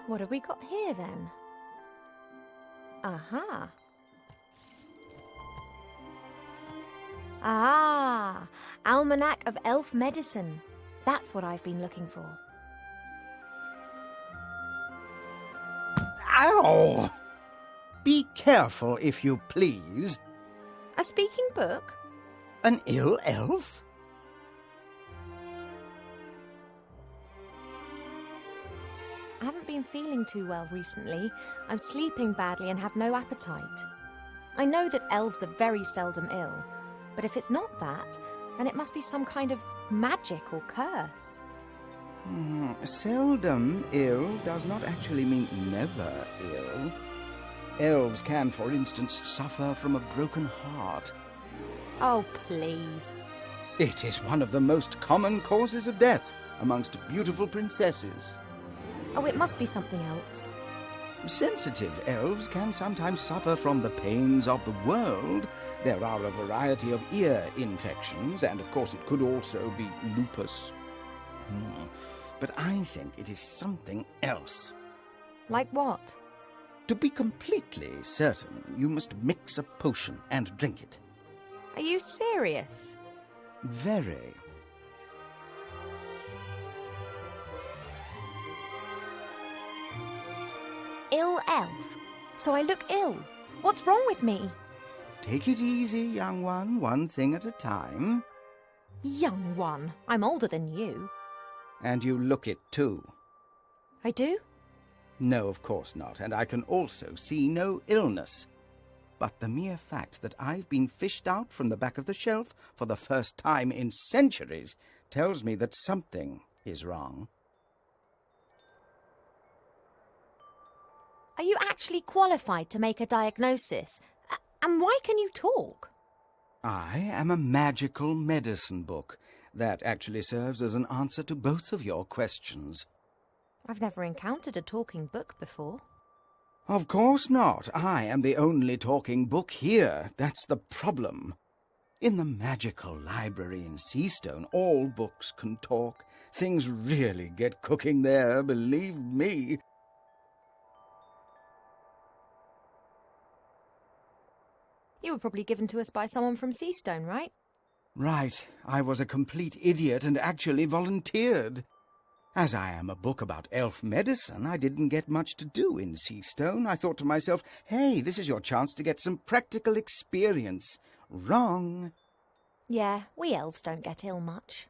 What have we got here, then? Aha! Ah! Almanac of Elf Medicine. That's what I've been looking for. Ow! Be careful, if you please. A speaking book? An ill elf? I haven't been feeling too well recently. I'm sleeping badly and have no appetite. I know that elves are very seldom ill, but if it's not that, then it must be some kind of magic or curse. Seldom ill does not actually mean never ill. Elves can, for instance, suffer from a broken heart. Oh, please. It is one of the most common causes of death amongst beautiful princesses. Oh, it must be something else. Sensitive elves can sometimes suffer from the pains of the world. There are a variety of ear infections, and of course it could also be lupus. But I think it is something else. Like what? To be completely certain, you must mix a potion and drink it. Are you serious? Very. Ill elf? So I look ill. What's wrong with me? Take it easy, young one thing at a time. Young one. I'm older than you. And you look it too. I do? No, of course not, and I can also see no illness. But the mere fact that I've been fished out from the back of the shelf for the first time in centuries tells me that something is wrong. Are you actually qualified to make a diagnosis? And why can you talk? I am a magical medicine book. That actually serves as an answer to both of your questions. I've never encountered a talking book before. Of course not. I am the only talking book here. That's the problem. In the magical library in Seastone, all books can talk. Things really get cooking there, believe me. You were probably given to us by someone from Seastone, right? Right. I was a complete idiot and actually volunteered. As I am a book about elf medicine, I didn't get much to do in Seastone. I thought to myself, hey, this is your chance to get some practical experience. Wrong. Yeah, we elves don't get ill much.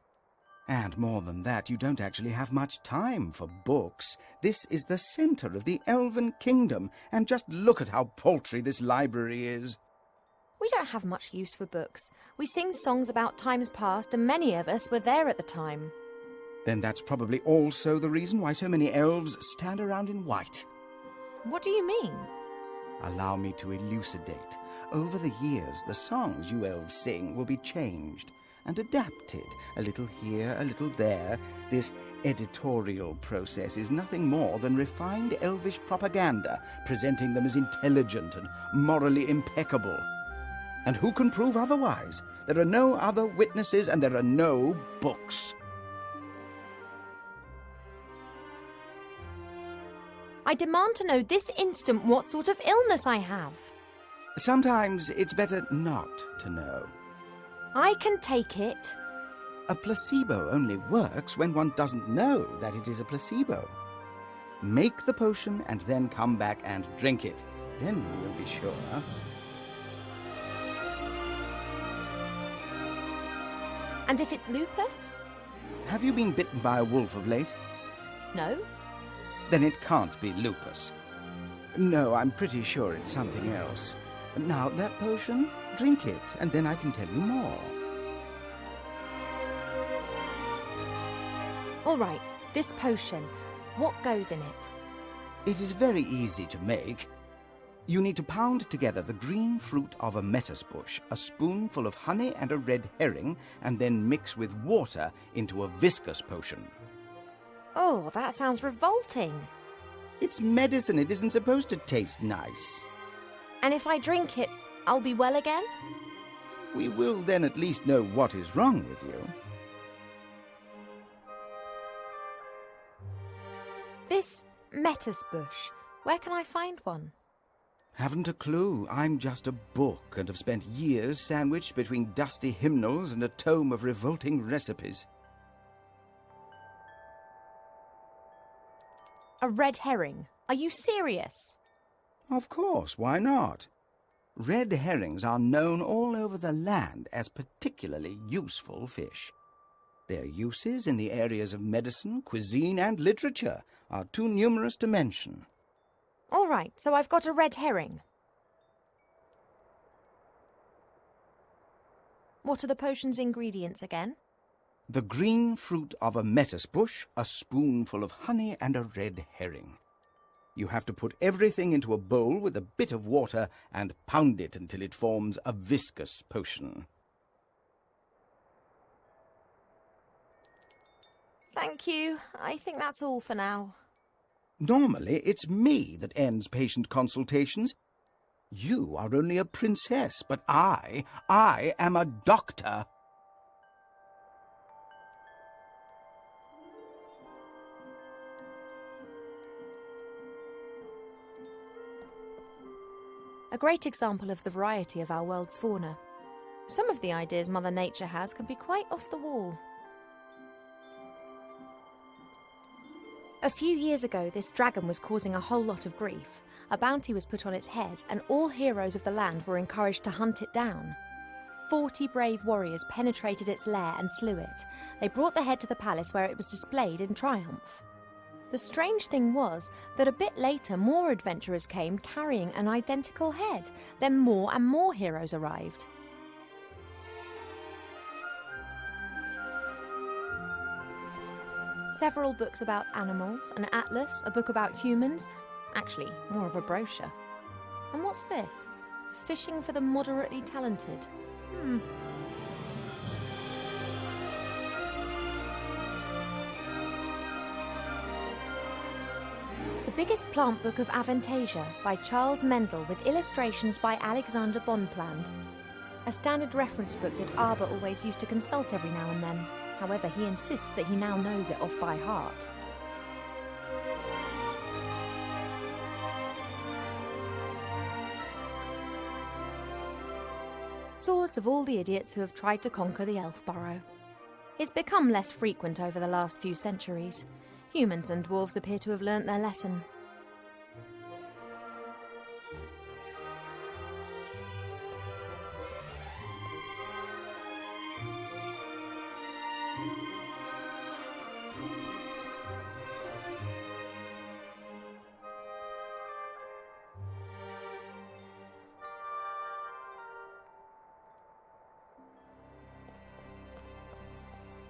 And more than that, you don't actually have much time for books. This is the centre of the elven kingdom, and just look at how paltry this library is. We don't have much use for books. We sing songs about times past, and many of us were there at the time. Then that's probably also the reason why so many elves stand around in white. What do you mean? Allow me to elucidate. Over the years, the songs you elves sing will be changed and adapted, a little here, a little there. This editorial process is nothing more than refined elvish propaganda, presenting them as intelligent and morally impeccable. And who can prove otherwise? There are no other witnesses and there are no books. I demand to know this instant what sort of illness I have. Sometimes it's better not to know. I can take it. A placebo only works when one doesn't know that it is a placebo. Make the potion and then come back and drink it. Then we'll be sure. And if it's lupus? Have you been bitten by a wolf of late? No. Then it can't be lupus. No, I'm pretty sure it's something else. Now, that potion, drink it, and then I can tell you more. All right, this potion, what goes in it? It is very easy to make. You need to pound together the green fruit of a metis bush, a spoonful of honey and a red herring, and then mix with water into a viscous potion. Oh, that sounds revolting. It's medicine. It isn't supposed to taste nice. And if I drink it, I'll be well again? We will then at least know what is wrong with you. This Metis bush. Where can I find one? Haven't a clue. I'm just a book and have spent years sandwiched between dusty hymnals and a tome of revolting recipes. A red herring. Are you serious? Of course, why not? Red herrings are known all over the land as particularly useful fish. Their uses in the areas of medicine, cuisine, and literature are too numerous to mention. All right, so I've got a red herring. What are the potion's ingredients again? The green fruit of a metis bush, a spoonful of honey, and a red herring. You have to put everything into a bowl with a bit of water and pound it until it forms a viscous potion. Thank you. I think that's all for now. Normally, it's me that ends patient consultations. You are only a princess, but I am a doctor. A great example of the variety of our world's fauna. Some of the ideas Mother Nature has can be quite off the wall. A few years ago, this dragon was causing a whole lot of grief. A bounty was put on its head, and all heroes of the land were encouraged to hunt it down. 40 brave warriors penetrated its lair and slew it. They brought the head to the palace where it was displayed in triumph. The strange thing was that a bit later more adventurers came carrying an identical head. Then more and more heroes arrived. Several books about animals, an atlas, a book about humans. Actually, more of a brochure. And what's this? Fishing for the moderately talented. The Biggest Plant Book of Avantasia by Charles Mendel with illustrations by Alexander Bonpland. A standard reference book that Arber always used to consult every now and then. However, he insists that he now knows it off by heart. Swords of all the idiots who have tried to conquer the elf burrow. It's become less frequent over the last few centuries. Humans and dwarves appear to have learnt their lesson.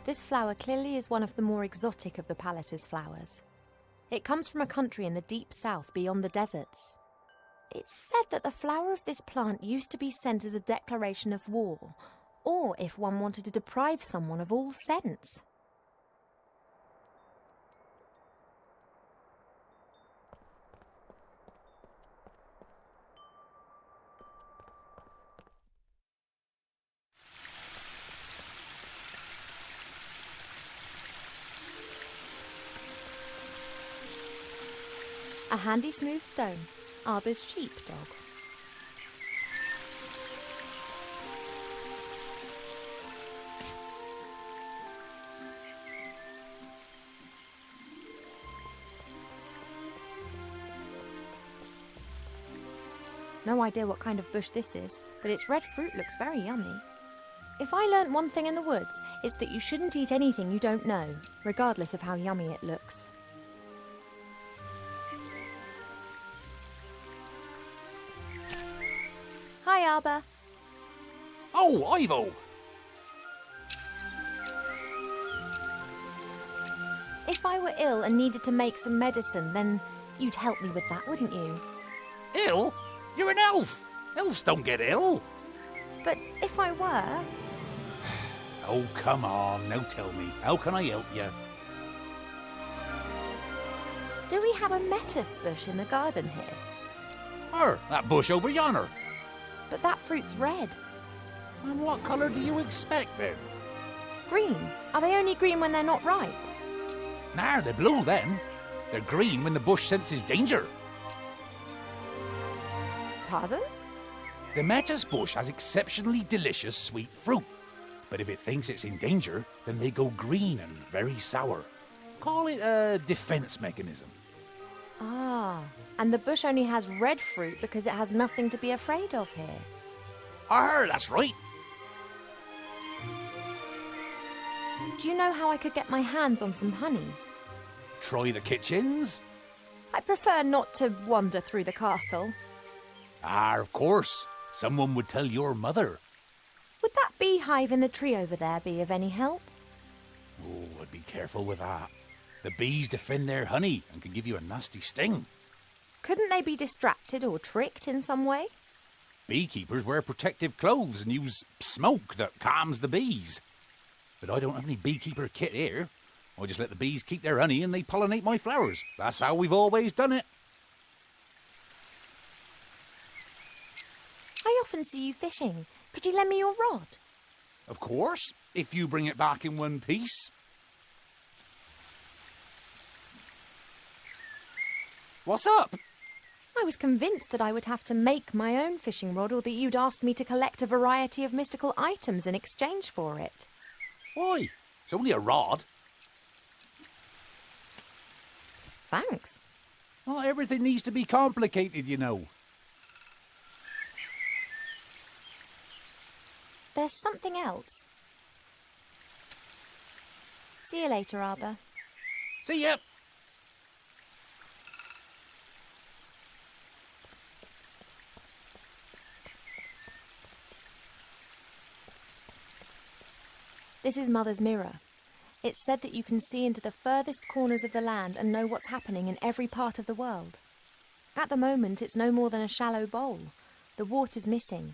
This flower clearly is one of the more exotic of the palace's flowers. It comes from a country in the deep south beyond the deserts. It's said that the flower of this plant used to be sent as a declaration of war, or if one wanted to deprive someone of all sense. A handy smooth stone, Arber's sheepdog. No idea what kind of bush this is, but its red fruit looks very yummy. If I learnt one thing in the woods, it's that you shouldn't eat anything you don't know, regardless of how yummy it looks. Hi, Arber. Oh, Ivo! If I were ill and needed to make some medicine, then you'd help me with that, wouldn't you? Ill? You're an elf! Elves don't get ill! But if I were... Oh, come on, now tell me, how can I help you? Do we have a metis bush in the garden here? That bush over yonder. But that fruit's red. And what colour do you expect then? Green. Are they only green when they're not ripe? Nah, they're blue then. They're green when the bush senses danger. Pardon? The lettuce bush has exceptionally delicious sweet fruit. But if it thinks it's in danger, then they go green and very sour. Call it a defense mechanism. Ah, and the bush only has red fruit because it has nothing to be afraid of here. That's right. Do you know how I could get my hands on some honey? Try the kitchens. I prefer not to wander through the castle. Of course. Someone would tell your mother. Would that beehive in the tree over there be of any help? Oh, I'd be careful with that. The bees defend their honey and can give you a nasty sting. Couldn't they be distracted or tricked in some way? Beekeepers wear protective clothes and use smoke that calms the bees. But I don't have any beekeeper kit here. I just let the bees keep their honey and they pollinate my flowers. That's how we've always done it. I often see you fishing. Could you lend me your rod? Of course, if you bring it back in one piece. What's up? I was convinced that I would have to make my own fishing rod or that you'd asked me to collect a variety of mystical items in exchange for it. Why? It's only a rod. Thanks. Not everything needs to be complicated, you know. There's something else. See you later, Arbor. See ya. This is Mother's mirror. It's said that you can see into the furthest corners of the land and know what's happening in every part of the world. At the moment, it's no more than a shallow bowl. The water's missing.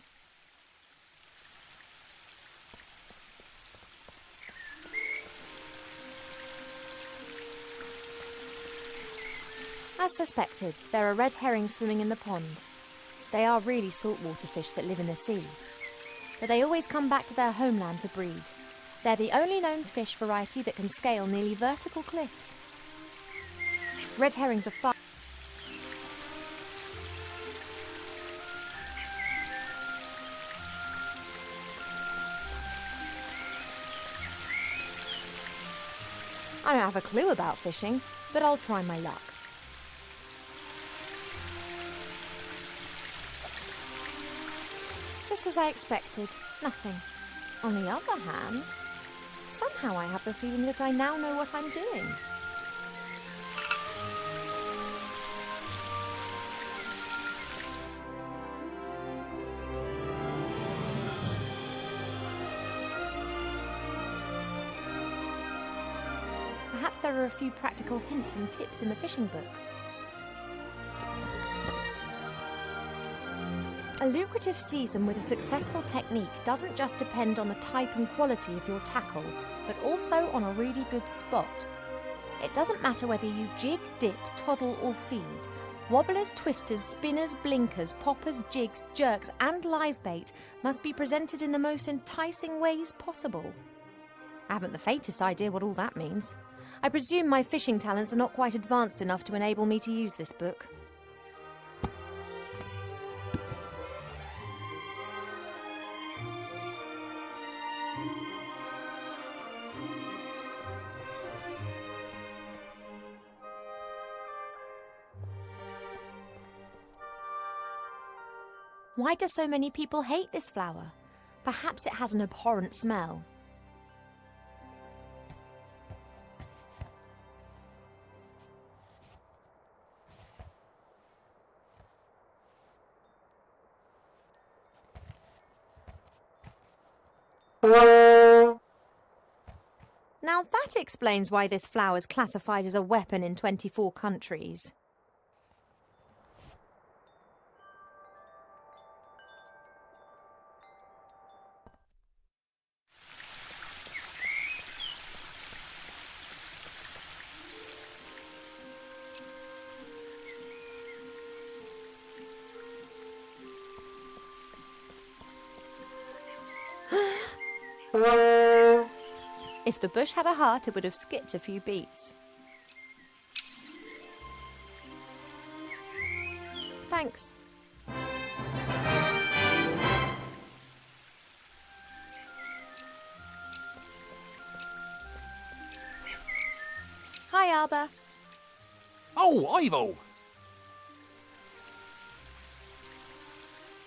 As suspected, there are red herrings swimming in the pond. They are really saltwater fish that live in the sea. But they always come back to their homeland to breed. They're the only known fish variety that can scale nearly vertical cliffs. Red herrings are far. I don't have a clue about fishing, but I'll try my luck. Just as I expected, nothing. On the other hand, somehow I have the feeling that I now know what I'm doing. Perhaps there are a few practical hints and tips in the fishing book. A lucrative season with a successful technique doesn't just depend on the type and quality of your tackle, but also on a really good spot. It doesn't matter whether you jig, dip, toddle or feed. Wobblers, twisters, spinners, blinkers, poppers, jigs, jerks and live bait must be presented in the most enticing ways possible. I haven't the faintest idea what all that means. I presume my fishing talents are not quite advanced enough to enable me to use this book. Why do so many people hate this flower? Perhaps it has an abhorrent smell. Now that explains why this flower is classified as a weapon in 24 countries. If the bush had a heart, it would have skipped a few beats. Thanks. Hi, Arbor. Oh, Ivo!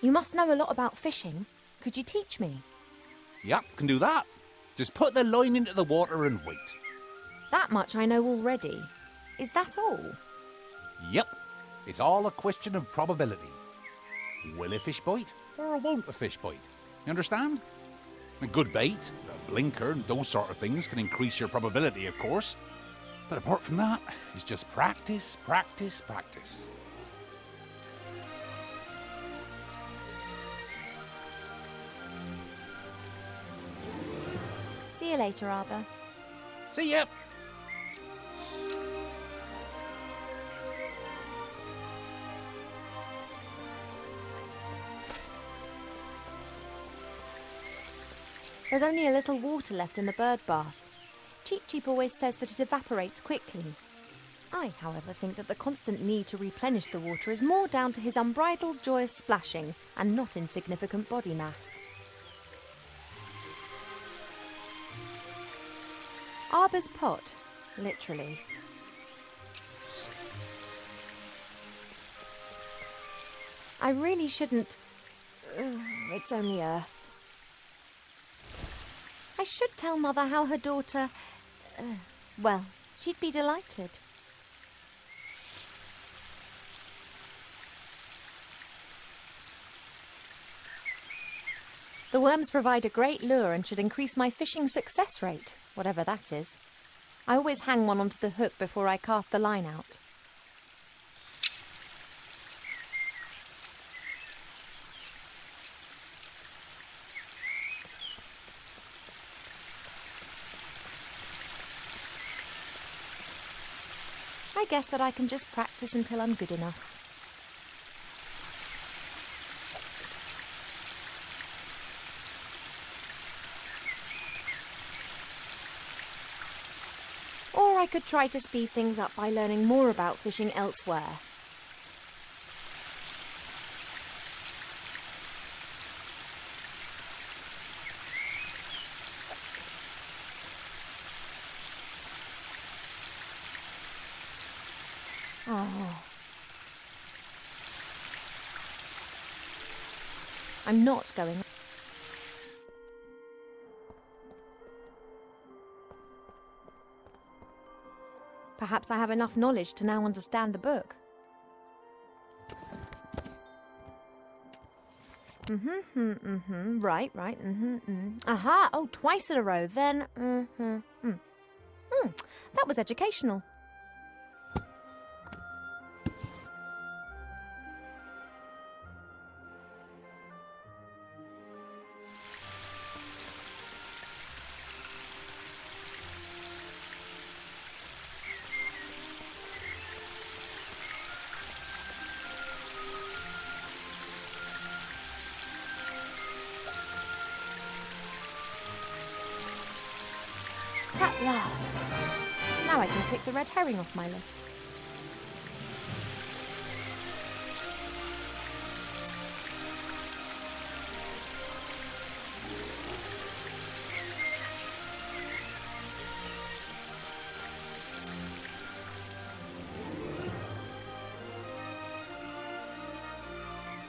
You must know a lot about fishing. Could you teach me? Yep, can do that. Just put the line into the water and wait. That much I know already. Is that all? Yep, it's all a question of probability. Will a fish bite or won't a fish bite? You understand? A good bait, a blinker, and those sort of things can increase your probability, of course. But apart from that, it's just practice, practice, practice. See you later, Arbor. See ya! There's only a little water left in the bird bath. Cheep Cheep always says that it evaporates quickly. I, however, think that the constant need to replenish the water is more down to his unbridled joyous splashing and not insignificant body mass. Arbor's pot, literally. I really shouldn't... it's only earth. I should tell Mother how her daughter... well, she'd be delighted. The worms provide a great lure and should increase my fishing success rate, whatever that is. I always hang one onto the hook before I cast the line out. I guess that I can just practice until I'm good enough. Or I could try to speed things up by learning more about fishing elsewhere. Oh. I'm not going. Perhaps I have enough knowledge to now understand the book. Right. Aha! Oh, twice in a row. Then, that was educational. At last. Now I can tick the red herring off my list.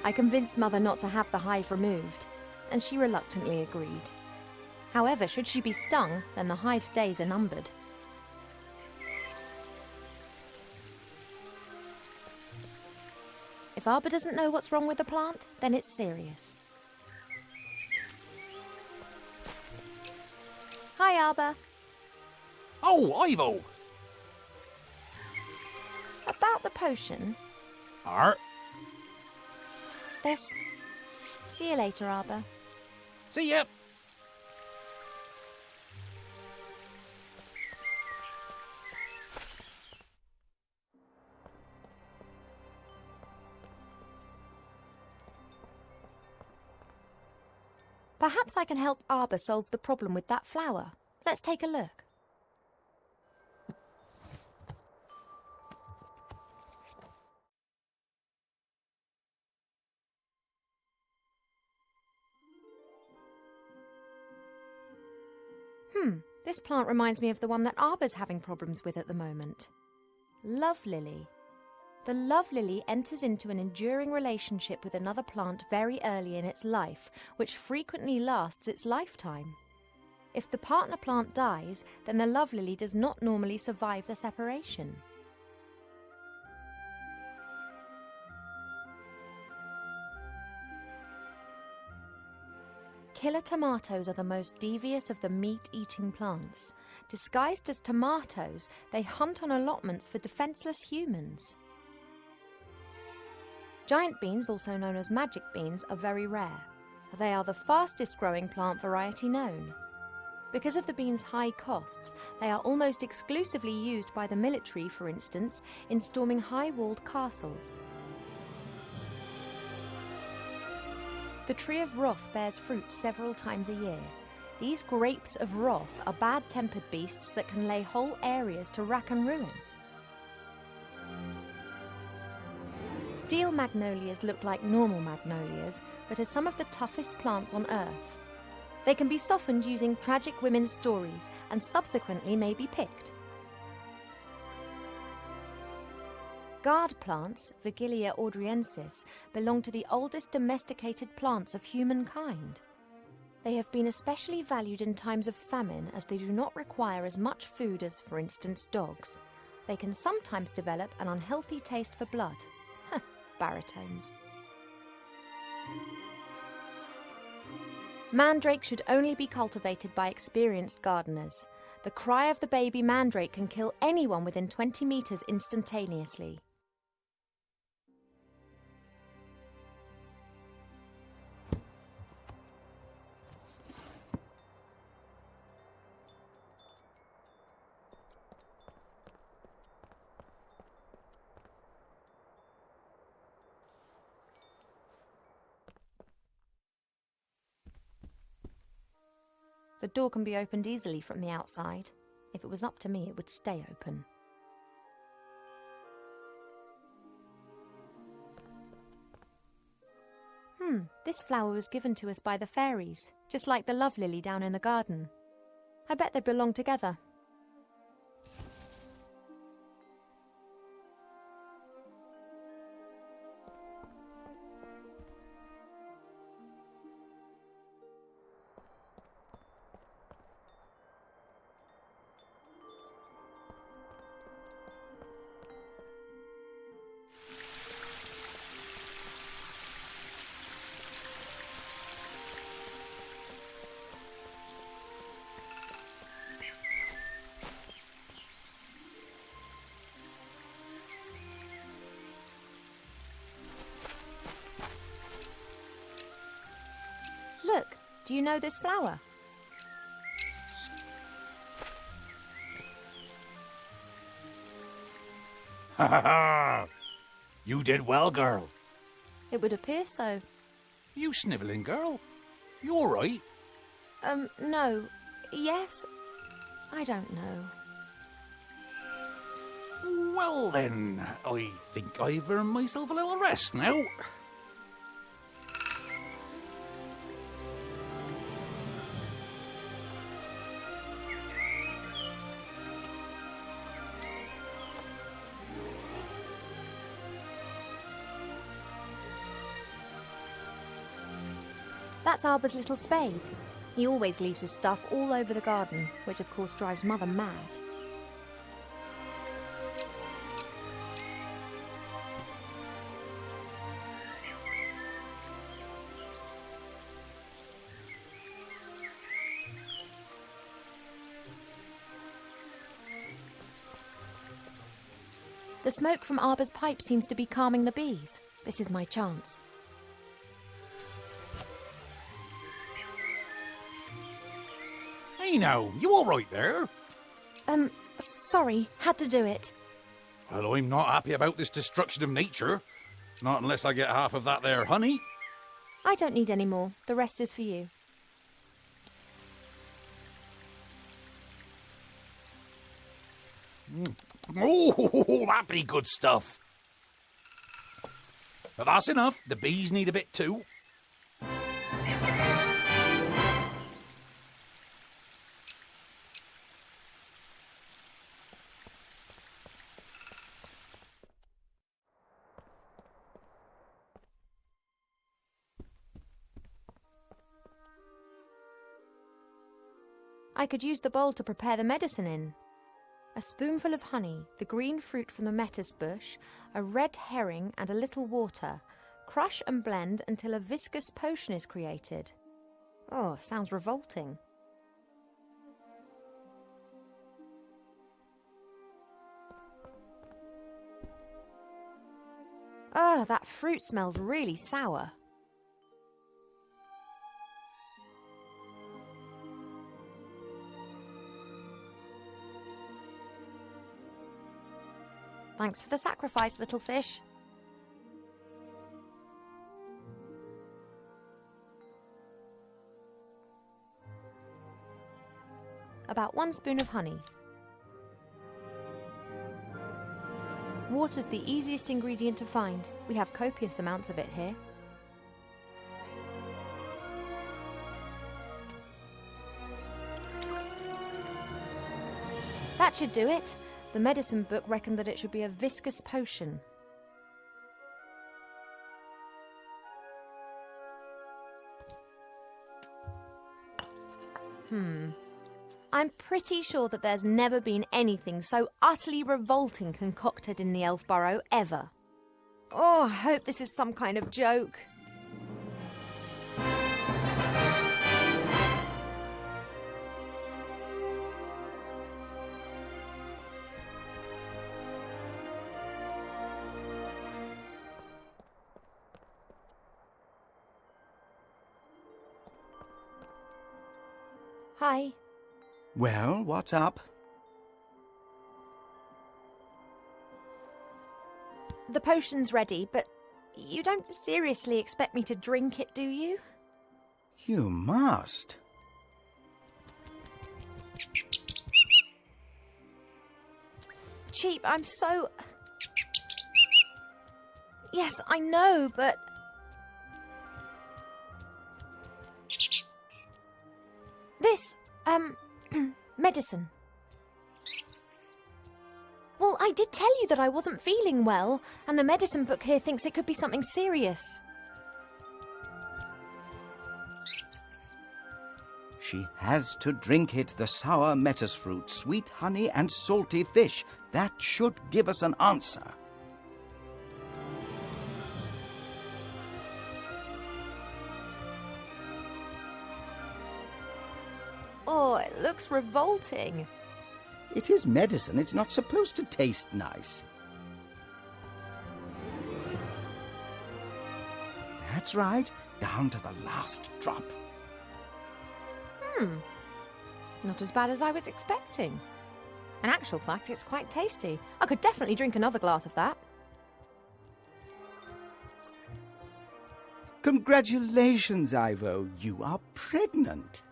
I convinced Mother not to have the hive removed, and she reluctantly agreed. However, should she be stung, then the hive's days are numbered. If Arbor doesn't know what's wrong with the plant, then it's serious. Hi, Arbor. Oh, Ivo! About the potion, Art. there's... See you later, Arbor. See ya! Perhaps I can help Arbor solve the problem with that flower. Let's take a look. This plant reminds me of the one that Arbor's having problems with at the moment. Love lily. The love lily enters into an enduring relationship with another plant very early in its life, which frequently lasts its lifetime. If the partner plant dies, then the love lily does not normally survive the separation. Killer tomatoes are the most devious of the meat-eating plants. Disguised as tomatoes, they hunt on allotments for defenseless humans. Giant beans, also known as magic beans, are very rare. They are the fastest growing plant variety known. Because of the beans' high costs, they are almost exclusively used by the military, for instance, in storming high-walled castles. The tree of wrath bears fruit several times a year. These grapes of wrath are bad-tempered beasts that can lay whole areas to rack and ruin. Steel magnolias look like normal magnolias, but are some of the toughest plants on Earth. They can be softened using tragic women's stories and subsequently may be picked. Guard plants, Vigilia audriensis, belong to the oldest domesticated plants of humankind. They have been especially valued in times of famine as they do not require as much food as, for instance, dogs. They can sometimes develop an unhealthy taste for blood. Baritones. Mandrake should only be cultivated by experienced gardeners. The cry of the baby mandrake can kill anyone within 20 metres instantaneously. The door can be opened easily from the outside. If it was up to me, it would stay open. This flower was given to us by the fairies, just like the love lily down in the garden. I bet they belong together. Look, do you know this flower? Ha ha ha! You did well, girl. It would appear so. You snivelling, girl? You all right? No. Yes? I don't know. Well then, I think I've earned myself a little rest now. That's Arbor's little spade. He always leaves his stuff all over the garden, which of course drives Mother mad. The smoke from Arbor's pipe seems to be calming the bees. This is my chance. Hey now, you all right there? Sorry, had to do it. Well, I'm not happy about this destruction of nature. Not unless I get half of that there honey. I don't need any more. The rest is for you. Oh, that be good stuff. But that's enough. The bees need a bit too. I could use the bowl to prepare the medicine in. A spoonful of honey, the green fruit from the metis bush, a red herring and a little water. Crush and blend until a viscous potion is created. Oh, sounds revolting. Oh, that fruit smells really sour. Thanks for the sacrifice, little fish. About 1 spoon of honey. Water's the easiest ingredient to find. We have copious amounts of it here. That should do it. The medicine book reckoned that it should be a viscous potion. I'm pretty sure that there's never been anything so utterly revolting concocted in the Elf Burrow ever. Oh, I hope this is some kind of joke. Hi. Well, what's up? The potion's ready, but you don't seriously expect me to drink it, do you? You must. Cheap, I'm so... Yes, I know, but... This, medicine. Well, I did tell you that I wasn't feeling well, and the medicine book here thinks it could be something serious. She has to drink it, the sour metis fruit, sweet honey and salty fish. That should give us an answer. Oh, it looks revolting. It is medicine. It's not supposed to taste nice. That's right. Down to the last drop. Not as bad as I was expecting. In actual fact, it's quite tasty. I could definitely drink another glass of that. Congratulations, Ivo. You are pregnant.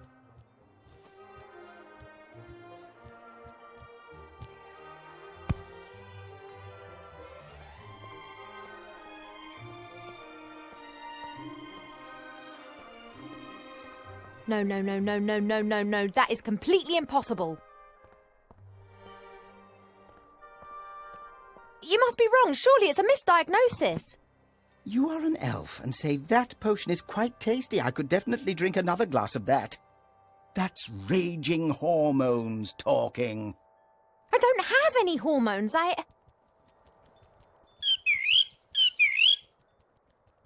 No. That is completely impossible. You must be wrong. Surely it's a misdiagnosis. You are an elf and say that potion is quite tasty. I could definitely drink another glass of that. That's raging hormones talking. I don't have any hormones.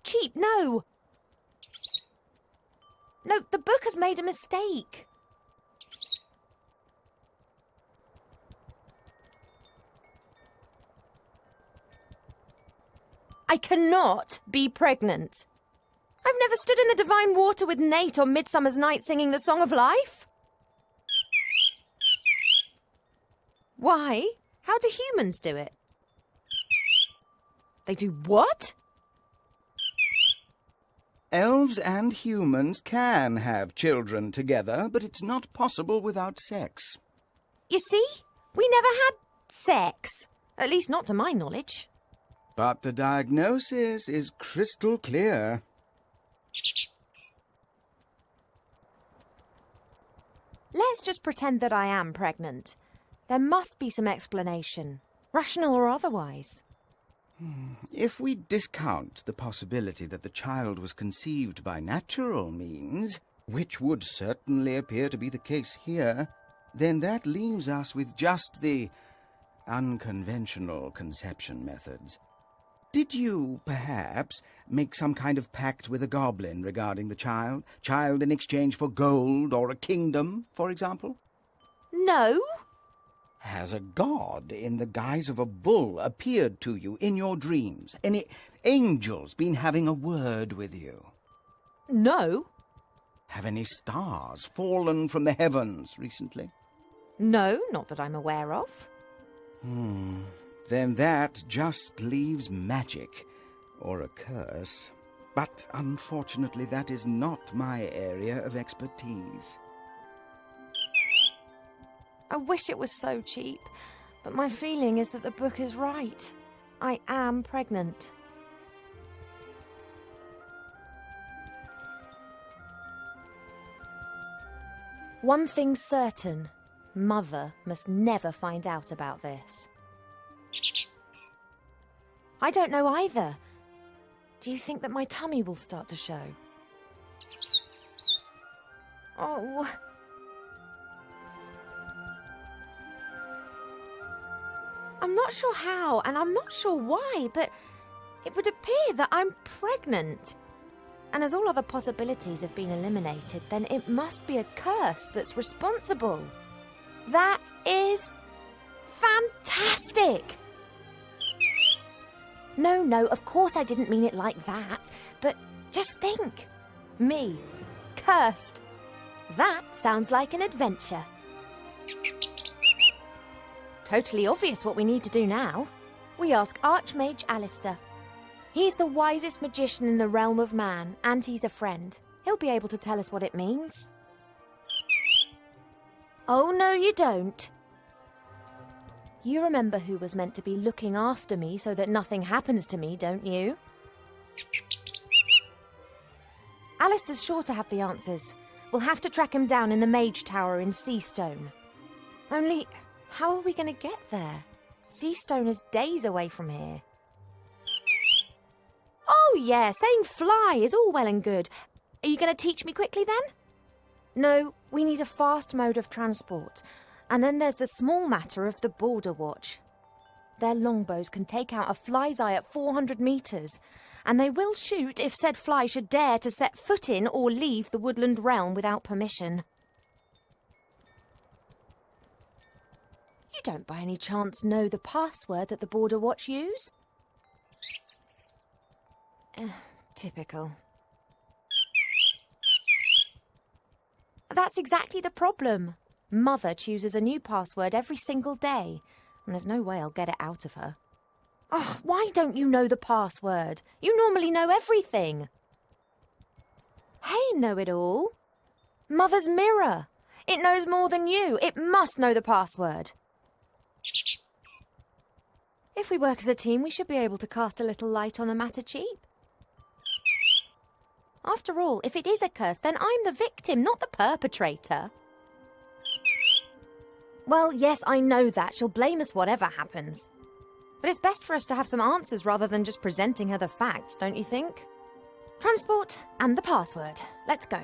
Cheap, no. No, the book has made a mistake. I cannot be pregnant. I've never stood in the divine water with Nate on Midsummer's Night singing the Song of Life. Why? How do humans do it? They do what? Elves and humans can have children together, but it's not possible without sex. You see? We never had sex. At least not to my knowledge. But the diagnosis is crystal clear. Let's just pretend that I am pregnant. There must be some explanation, rational or otherwise. If we discount the possibility that the child was conceived by natural means, which would certainly appear to be the case here, then that leaves us with just the unconventional conception methods. Did you, perhaps, make some kind of pact with a goblin regarding the child? Child in exchange for gold or a kingdom, for example? No. Has a god in the guise of a bull appeared to you in your dreams? Any angels been having a word with you? No. Have any stars fallen from the heavens recently? No, not that I'm aware of. Then that just leaves magic, or a curse. But unfortunately, that is not my area of expertise. I wish it was so cheap, but my feeling is that the book is right. I am pregnant. One thing's certain. Mother must never find out about this. I don't know either. Do you think that my tummy will start to show? Oh. I'm not sure how, and I'm not sure why, but it would appear that I'm pregnant. And as all other possibilities have been eliminated, then it must be a curse that's responsible. That is fantastic! No, of course I didn't mean it like that, but just think. Me, cursed. That sounds like an adventure. Totally obvious what we need to do now. We ask Archmage Alistair. He's the wisest magician in the realm of man, and he's a friend. He'll be able to tell us what it means. Oh, no, you don't. You remember who was meant to be looking after me so that nothing happens to me, don't you? Alistair's sure to have the answers. We'll have to track him down in the Mage Tower in Seastone. Only, how are we going to get there? Seastone is days away from here. Oh, yeah, saying fly is all well and good. Are you going to teach me quickly, then? No, we need a fast mode of transport. And then there's the small matter of the Border Watch. Their longbows can take out a fly's eye at 400 metres, and they will shoot if said fly should dare to set foot in or leave the woodland realm without permission. You don't by any chance know the password that the Border Watch use? Typical. That's exactly the problem. Mother chooses a new password every single day, and there's no way I'll get it out of her. Oh, why don't you know the password? You normally know everything. Hey, know-it-all. Mother's mirror. It knows more than you. It must know the password. If we work as a team, we should be able to cast a little light on the matter cheap. After all, if it is a curse, then I'm the victim, not the perpetrator. Well, yes, I know that. She'll blame us whatever happens. But it's best for us to have some answers rather than just presenting her the facts, don't you think? Transport and the password. Let's go.